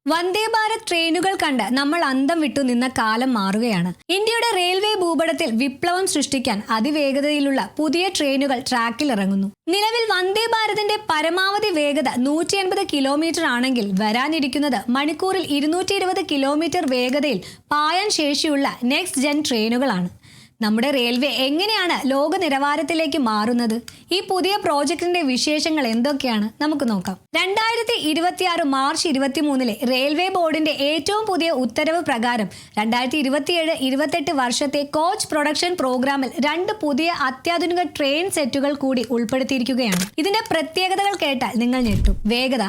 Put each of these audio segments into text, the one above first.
വന്ദേ ഭാരത് ട്രെയിനുകൾ കണ്ട് നമ്മൾ അന്തം വിട്ടു നിന്ന കാലം മാറുകയാണ്. ഇന്ത്യയുടെ റെയിൽവേ ഭൂപടത്തിൽ വിപ്ലവം സൃഷ്ടിക്കാൻ അതിവേഗതയിലുള്ള പുതിയ ട്രെയിനുകൾ ട്രാക്കിൽ ഇറങ്ങുന്നു. നിലവിൽ വന്ദേ ഭാരതിന്റെ പരമാവധി വേഗത 180 കിലോമീറ്റർ ആണെങ്കിൽ വരാനിരിക്കുന്നത് മണിക്കൂറിൽ 220 കിലോമീറ്റർ വേഗതയിൽ പായാൻ ശേഷിയുള്ള നെക്സ്റ്റ് ജെൻ ട്രെയിനുകളാണ്. നമ്മുടെ റെയിൽവേ എങ്ങനെയാണ് ലോക നിലവാരത്തിലേക്ക് മാറുന്നത്? ഈ പുതിയ പ്രോജക്റ്റിന്റെ വിശേഷങ്ങൾ എന്തൊക്കെയാണ് നമുക്ക് നോക്കാം. 2026 മാർച്ച് 23 റെയിൽവേ ബോർഡിന്റെ ഏറ്റവും പുതിയ ഉത്തരവ് പ്രകാരം 2027-28 വർഷത്തെ കോച്ച് പ്രൊഡക്ഷൻ പ്രോഗ്രാമിൽ 2 പുതിയ അത്യാധുനിക ട്രെയിൻ സെറ്റുകൾ കൂടി ഉൾപ്പെടുത്തിയിരിക്കുകയാണ്. ഇതിന്റെ പ്രത്യേകതകൾ കേട്ടാൽ നിങ്ങൾ ഞെട്ടും. വേഗത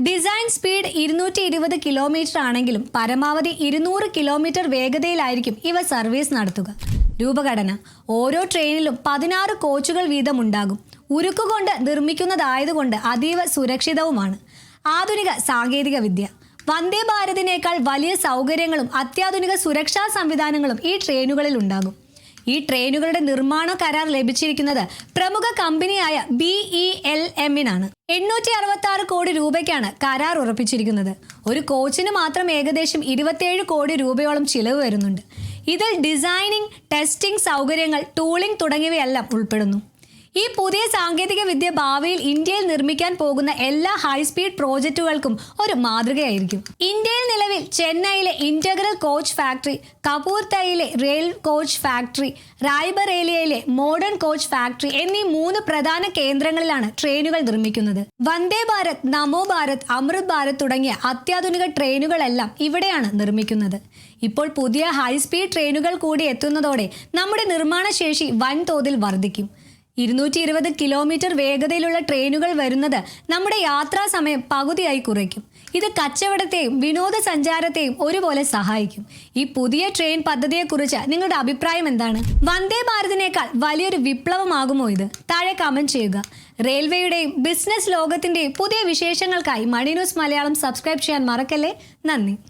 ഡിസൈൻ സ്പീഡ് 220 കിലോമീറ്റർ ആണെങ്കിലും പരമാവധി 200 കിലോമീറ്റർ വേഗതയിലായിരിക്കും ഇവ സർവീസ് നടത്തുക. രൂപഘടന ഓരോ ട്രെയിനിലും 16 കോച്ചുകൾ വീതമുണ്ടാകും. ഉരുക്കുകൊണ്ട് നിർമ്മിക്കുന്നതായതുകൊണ്ട് അതീവ സുരക്ഷിതവുമാണ്. ആധുനിക സാങ്കേതിക വിദ്യ വന്ദേ ഭാരതിനേക്കാൾ വലിയ സൗകര്യങ്ങളും അത്യാധുനിക സുരക്ഷാ സംവിധാനങ്ങളും ഈ ട്രെയിനുകളിൽ ഉണ്ടാകും. ഈ ട്രെയിനുകളുടെ നിർമ്മാണ കരാർ ലഭിച്ചിരിക്കുന്നത് പ്രമുഖ കമ്പനിയായ BELM-നാണ്. 866 കോടി രൂപയ്ക്കാണ് കരാർ ഉറപ്പിച്ചിരിക്കുന്നത്. ഒരു കോച്ചിന് മാത്രം ഏകദേശം 27 കോടി രൂപയോളം ചിലവ് വരുന്നുണ്ട്. ഇതിൽ ഡിസൈനിങ്, ടെസ്റ്റിംഗ് സൗകര്യങ്ങൾ, ടൂളിംഗ് തുടങ്ങിയവയെല്ലാം ഉൾപ്പെടുന്നു. ഈ പുതിയ സാങ്കേതിക വിദ്യ ഭാവിയിൽ ഇന്ത്യയിൽ നിർമ്മിക്കാൻ പോകുന്ന എല്ലാ ഹൈസ്പീഡ് പ്രോജക്റ്റുകൾക്കും ഒരു മാതൃകയായിരിക്കും. ഇന്ത്യയിൽ നിലവിൽ ചെന്നൈയിലെ ഇന്റഗ്രൽ കോച്ച് ഫാക്ടറി, കപൂർത്തയിലെ റെയിൽ കോച്ച് ഫാക്ടറി, റായ്ബറേലിയയിലെ മോഡേൺ കോച്ച് ഫാക്ടറി എന്നീ 3 പ്രധാന കേന്ദ്രങ്ങളിലാണ് ട്രെയിനുകൾ നിർമ്മിക്കുന്നത്. വന്ദേ ഭാരത്, നമോ ഭാരത്, അമൃത് ഭാരത് തുടങ്ങിയ അത്യാധുനിക ട്രെയിനുകളെല്ലാം ഇവിടെയാണ് നിർമ്മിക്കുന്നത്. ഇപ്പോൾ പുതിയ ഹൈസ്പീഡ് ട്രെയിനുകൾ കൂടി എത്തുന്നതോടെ നമ്മുടെ നിർമ്മാണ ശേഷി വൻതോതിൽ വർദ്ധിക്കും. 220 കിലോമീറ്റർ വേഗതയിലുള്ള ട്രെയിനുകൾ വരുന്നത് നമ്മുടെ യാത്രാ സമയം പകുതിയായി കുറയ്ക്കും. ഇത് കച്ചവടത്തെയും വിനോദസഞ്ചാരത്തെയും ഒരുപോലെ സഹായിക്കും. ഈ പുതിയ ട്രെയിൻ പദ്ധതിയെക്കുറിച്ച് നിങ്ങളുടെ അഭിപ്രായം എന്താണ്? വന്ദേ ഭാരതിനേക്കാൾ വലിയൊരു വിപ്ലവമാകുമോ ഇത്? താഴെ കമന്റ് ചെയ്യുക. റെയിൽവേയുടെയും ബിസിനസ് ലോകത്തിന്റെയും പുതിയ വിശേഷങ്ങൾക്കായി മണി ന്യൂസ് മലയാളം സബ്സ്ക്രൈബ് ചെയ്യാൻ മറക്കല്ലേ. നന്ദി.